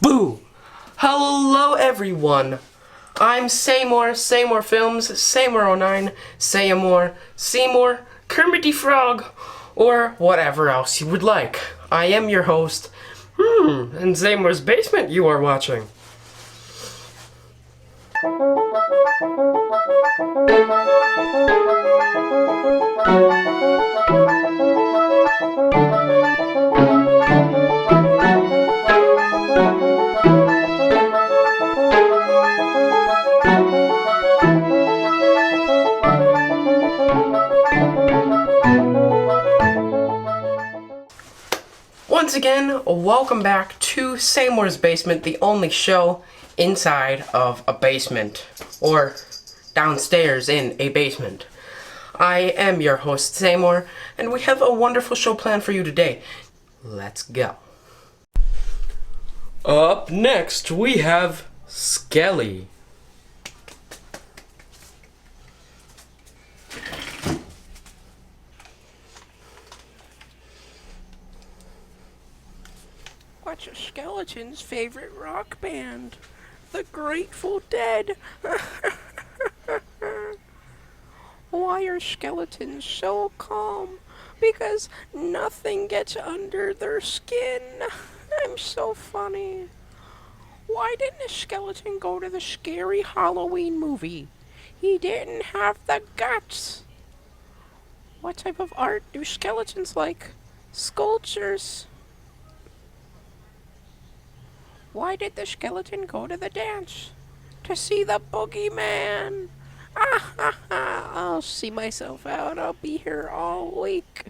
Boo! Hello everyone! I'm Saimore Films, Saimore09, Saimore, Seymour, Kermit the Frog, or whatever else you would like. I am your host, and Saimore's Basement you are watching. Once again, welcome back to Saimore's Basement, the only show inside of a basement, or downstairs in a basement. I am your host, Saimore, and we have a wonderful show planned for you today. Let's go. Up next, we have Skelly. What's a skeleton's favorite rock band? The Grateful Dead. Why are skeletons so calm? Because nothing gets under their skin. I'm so funny. Why didn't a skeleton go to the scary Halloween movie? He didn't have the guts. What type of art do skeletons like? Sculptures. Why did the skeleton go to the dance? To see the boogeyman. Ah ha ha, I'll see myself out. I'll be here all week.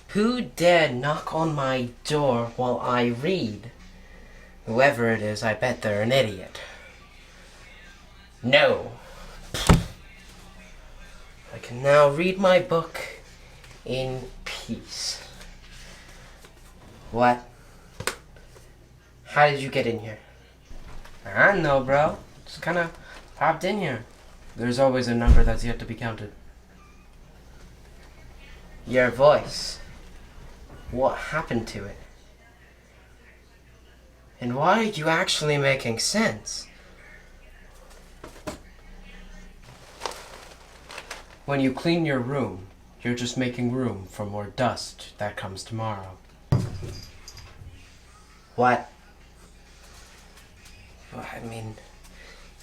Who dare knock on my door while I read? Whoever it is, I bet they're an idiot. No. I can now read my book in peace. What? How did you get in here? I don't know, bro. Just kinda popped in here. There's always a number that's yet to be counted. Your voice. What happened to it? And why are you actually making sense? When you clean your room, you're just making room for more dust that comes tomorrow. What? I mean,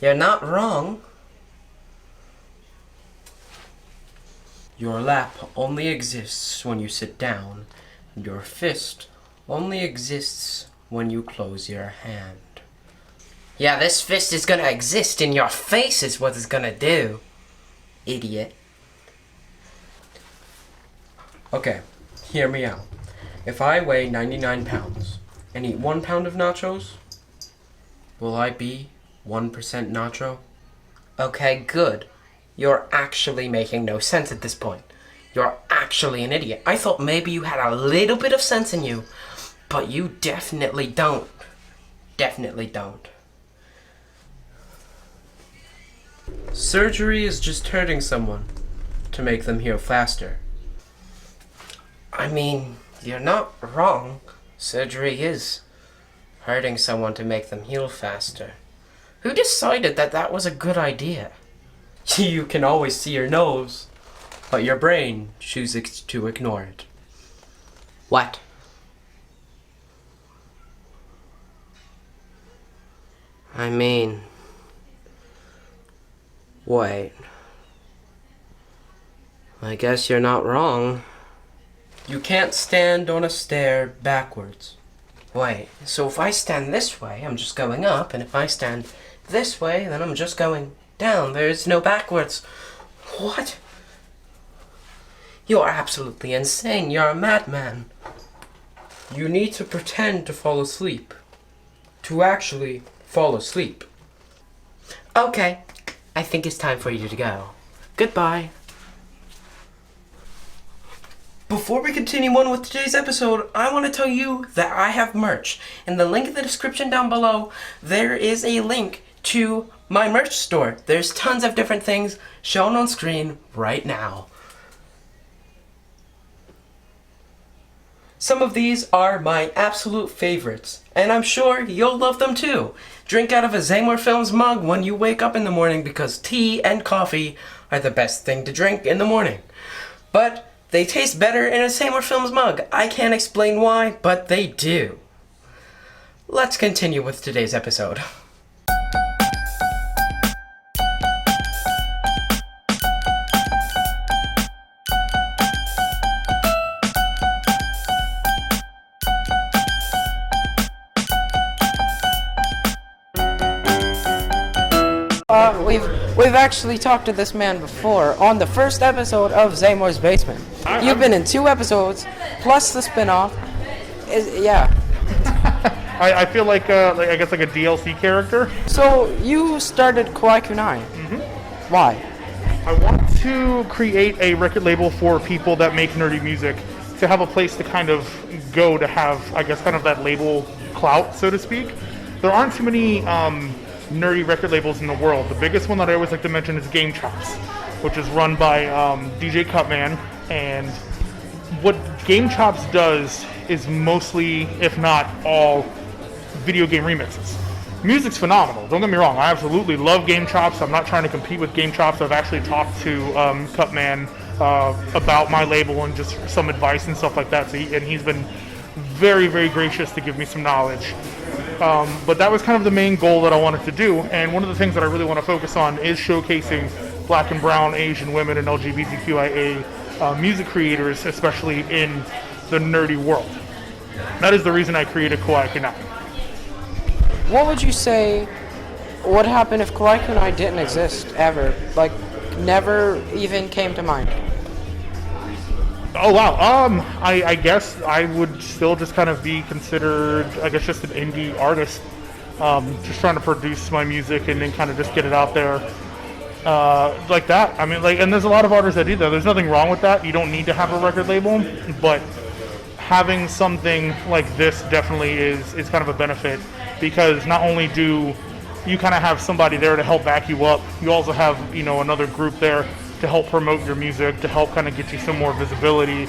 you're not wrong. Your lap only exists when you sit down, and your fist only exists when you close your hand. Yeah, this fist is gonna exist in your face is what it's gonna do, idiot. Okay, hear me out. If I weigh 99 pounds and eat 1 pound of nachos, will I be 1% nacho? Okay, good. You're actually making no sense at this point. You're actually an idiot. I thought maybe you had a little bit of sense in you, but you definitely don't. Definitely don't. Surgery is just hurting someone to make them heal faster. I mean, you're not wrong. Surgery is hurting someone to make them heal faster. Who decided that that was a good idea? You can always see your nose, but your brain chooses to ignore it. What? I mean, wait. I guess you're not wrong. You can't stand on a stair backwards. Wait, so if I stand this way, I'm just going up, and if I stand this way, then I'm just going down. There's no backwards. What? You're absolutely insane. You're a madman. You need to pretend to fall asleep. To actually fall asleep. Okay, I think it's time for you to go. Goodbye. Before we continue on with today's episode, I want to tell you that I have merch. In the link in the description down below, there is a link to my merch store. There's tons of different things shown on screen right now. Some of these are my absolute favorites, and I'm sure you'll love them too. Drink out of a Saimor Films mug when you wake up in the morning because tea and coffee are the best thing to drink in the morning. But they taste better in a Saimor Films mug. I can't explain why, but they do. Let's continue with today's episode. We've actually talked to this man before on the first episode of Saimores Basement. You've been in 2 episodes, plus the spin-off. Yeah. I feel like I guess like a DLC character. So you started Kawaii Kunai. Mm-hmm. Why? I want to create a record label for people that make nerdy music, to have a place to kind of go to have, I guess, kind of that label clout, so to speak. There aren't too many nerdy record labels in the world. The biggest one that I always like to mention is Game Chops, which is run by DJ Cutman. And what Game Chops does is mostly, if not all, video game remixes. Music's phenomenal, don't get me wrong. I absolutely love Game Chops. I'm not trying to compete with Game Chops. I've actually talked to Cutman about my label and just some advice and stuff like that. So he's been very, very gracious to give me some knowledge. But that was kind of the main goal that I wanted to do, and one of the things that I really want to focus on is showcasing Black and Brown, Asian women, and LGBTQIA music creators, especially in the nerdy world. That is the reason I created Kawaii Kunai. What would you say would happen if Kawaii Kunai didn't exist ever? Like, never even came to mind? Oh wow. I guess I would still just kind of be considered, I guess, just an indie artist. Just trying to produce my music and then kind of just get it out there. Like that. I mean, and there's a lot of artists that do that. There's nothing wrong with that. You don't need to have a record label, but having something like this definitely is kind of a benefit, because not only do you kind of have somebody there to help back you up, you also have, another group there to help promote your music, to help kind of get you some more visibility.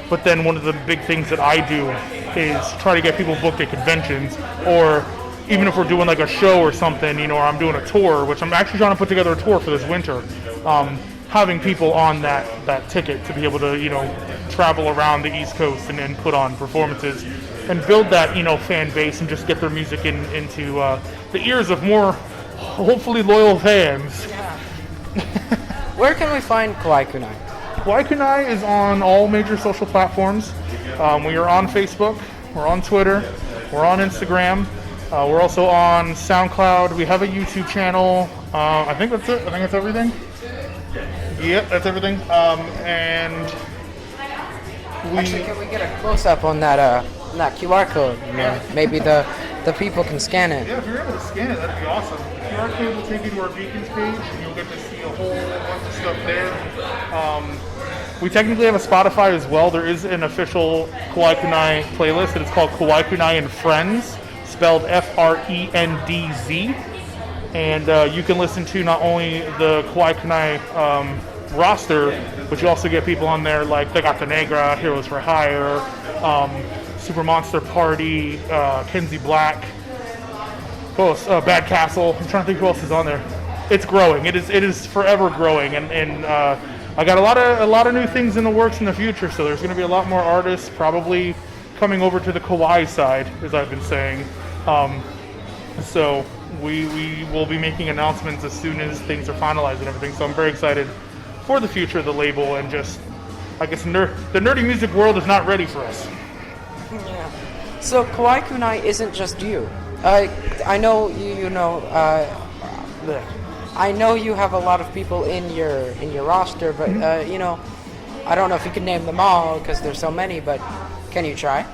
But then one of the big things that I do is try to get people booked at conventions, or even if we're doing like a show or something, or I'm doing a tour, which I'm actually trying to put together a tour for this winter, having people on that ticket to be able to, travel around the East Coast and then put on performances and build that, fan base and just get their music into the ears of more, hopefully, loyal fans. Where can we find Kawaii Kunai? Kawaii Kunai is on all major social platforms. We are on Facebook, we're on Twitter, we're on Instagram, we're also on SoundCloud. We have a YouTube channel. I think that's it. I think that's everything. Yep, that's everything. Actually, can we get a close-up on that QR code? Maybe the people can scan it. Yeah, if you're able to scan it, that'd be awesome. QR code will take you to our Beacons page, and you'll get to see a whole bunch of stuff there. We technically have a Spotify as well. There is an official Kawaii Kunai playlist, and it's called Kawaii Kunai and Friends, spelled F-R-E-N-D-Z. And you can listen to not only the Kawaii Kunai roster, but you also get people on there like The Gata Negra, Heroes for Hire, Super Monster Party, Kenzie Black, Bad Castle. I'm trying to think who else is on there. It's growing. It is forever growing, and I got a lot of new things in the works in the future. So there's going to be a lot more artists probably coming over to the Kawaii side, as I've been saying. So we will be making announcements as soon as things are finalized and everything. So I'm very excited for the future of the label, and just, I guess, the nerdy music world is not ready for us. Yeah. So Kawaii Kunai isn't just you. I know I know you have a lot of people in your roster, but I don't know if you can name them all because there's so many. But can you try?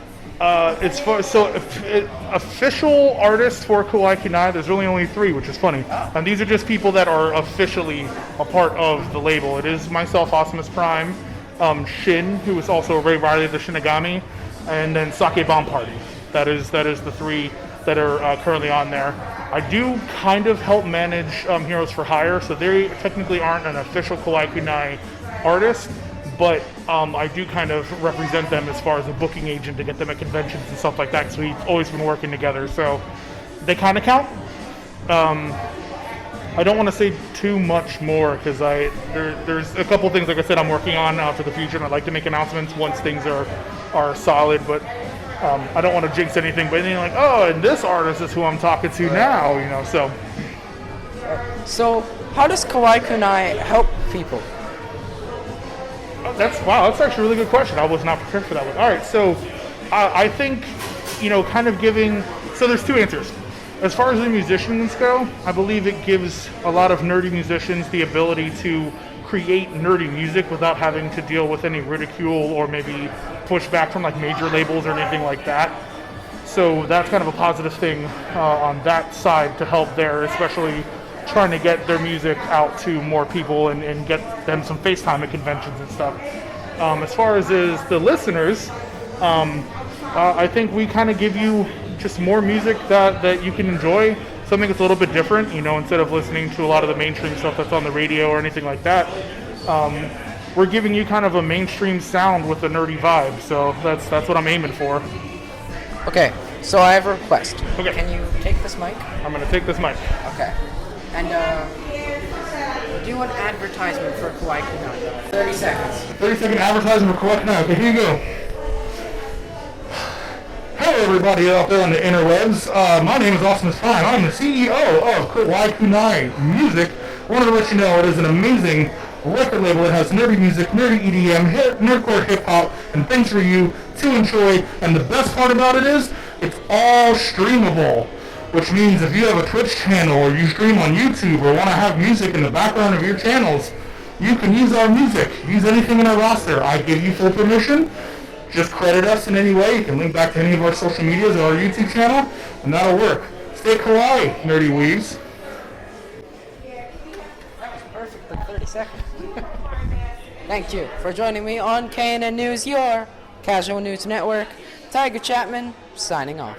Official artists for Kawaii Kunai, there's really only 3, which is funny. And these are just people that are officially a part of the label. It is myself, Awesomeness Prime, Shin, who is also Ray Riley the Shinigami, and then Sake Bomb Party. That is the 3 that are currently on there. I do kind of help manage Heroes for Hire, so they technically aren't an official Kawaii Kunai artist, but I do kind of represent them as far as a booking agent to get them at conventions and stuff like that, because we've always been working together, so they kind of count. I don't want to say too much more because there's a couple things, like I said, I'm working on for the future, and I'd like to make announcements once things are solid. But I don't want to jinx anything. But anything like, oh, and this artist is who I'm talking to now, you know. So, how does Kawaii Kunai help people? That's actually a really good question. I was not prepared for that one. All right, so I think, kind of giving. So there's two answers. As far as the musicians go, I believe it gives a lot of nerdy musicians the ability to create nerdy music without having to deal with any ridicule or maybe pushback from like major labels or anything like that. So that's kind of a positive thing on that side to help there, especially trying to get their music out to more people and get them some FaceTime at conventions and stuff. As far as the listeners, I think we kind of give you just more music that you can enjoy, something that's a little bit different, instead of listening to a lot of the mainstream stuff that's on the radio or anything like that. We're giving you kind of a mainstream sound with a nerdy vibe, so that's what I'm aiming for. Okay, so I have a request. Okay. Can you take this mic? I'm going to take this mic. Okay. And do an advertisement for Kawaii Kunai. 30 seconds. 30-second advertisement for Kawaii Kunai. Okay, here you go. Hello everybody out there on the interwebs. My name is Austin Stein. I'm the CEO of Kawaii Kunai Music. I wanted to let you know it is an amazing record label that has nerdy music, nerdy EDM, nerdcore hip-hop, and things for you to enjoy. And the best part about it is, it's all streamable. Which means if you have a Twitch channel or you stream on YouTube or want to have music in the background of your channels, you can use our music. Use anything in our roster. I give you full permission. Just credit us in any way. You can link back to any of our social medias or our YouTube channel, and that'll work. Stay kawaii, nerdy weaves. That was perfect for 30 seconds. Thank you for joining me on KNN News, your casual news network. Tiger Chapman, signing off.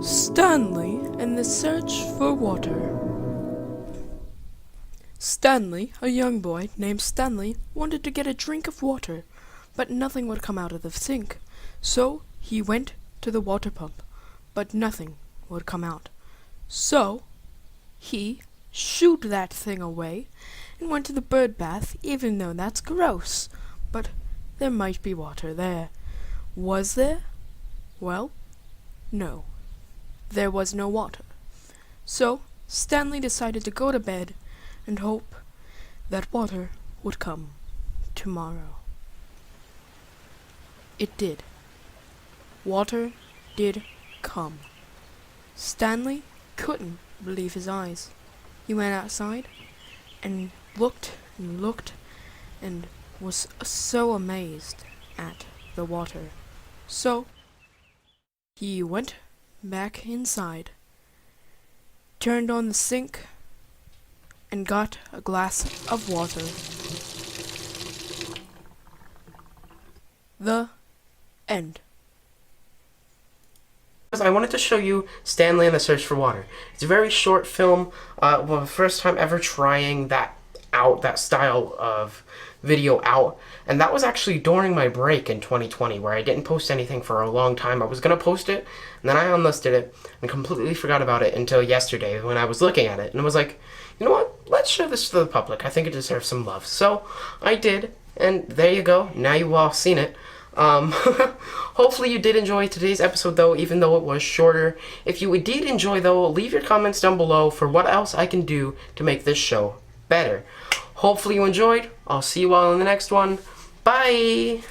Stanley and the Search for Water. Stanley, a young boy named Stanley, wanted to get a drink of water, but nothing would come out of the sink. So he went to the water pump, but nothing would come out. So he shooed that thing away and went to the bird bath, even though that's gross. But there might be water there. Was there? Well, no. There was no water. So Stanley decided to go to bed and hope that water would come tomorrow. It did. Water did come. Stanley couldn't believe his eyes. He went outside and looked and was so amazed at the water. So he went back inside, turned on the sink, and got a glass of water. The end. I wanted to show you Stanley and the Search for Water. It's a very short film. The first time ever trying that style of video out, and that was actually during my break in 2020 where I didn't post anything for a long time. I was gonna post it, and then I unlisted it and completely forgot about it until yesterday when I was looking at it and was like, you know what, let's show this to the public. I think it deserves some love. So I did, and there you go. Now you've all seen it. Hopefully you did enjoy today's episode though, even though it was shorter. If you did enjoy though, leave your comments down below for what else I can do to make this show better. Hopefully you enjoyed. I'll see you all in the next one. Bye!